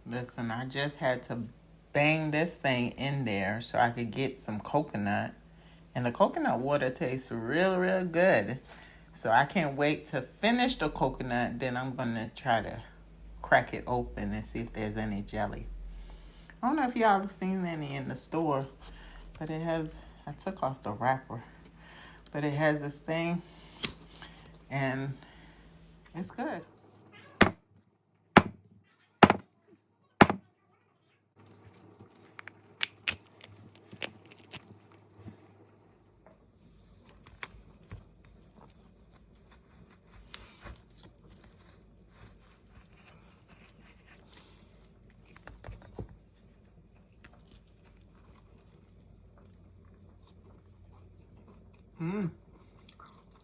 Listen, I just had to bang this thing in there so I could get some coconut. And the coconut water tastes real, real good. So I can't wait to finish the coconut. Then I'm going to try to crack it open and see if there's any jelly. I don't know if y'all have seen any in the store, but it has, I took off the wrapper, but it has this thing and it's good.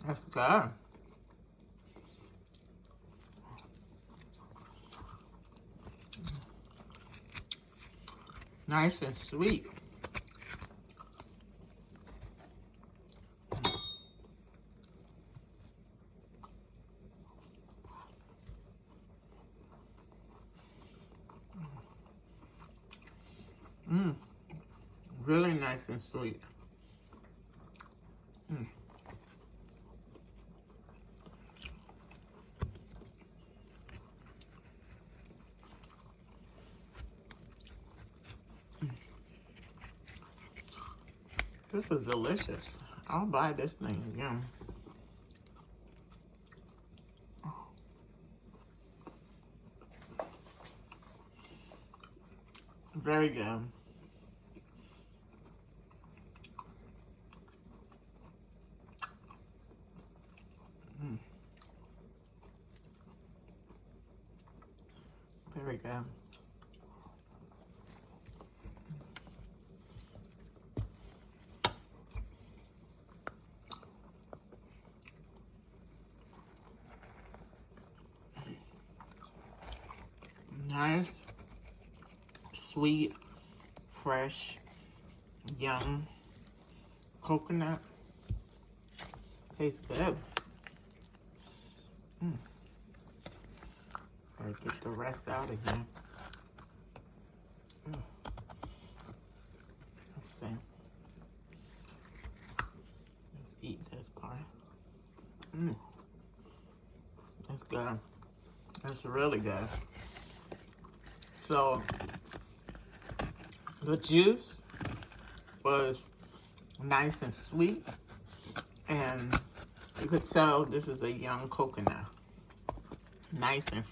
That's good. Nice and sweet. Really nice and sweet. This is delicious. I'll buy this thing again. Very good. Very good. Nice, sweet, fresh, young coconut. Tastes good. Gotta get the rest out of here. Let's see. Let's eat this part. That's good. That's really good. So, the juice was nice and sweet, and you could tell this is a young coconut. Nice and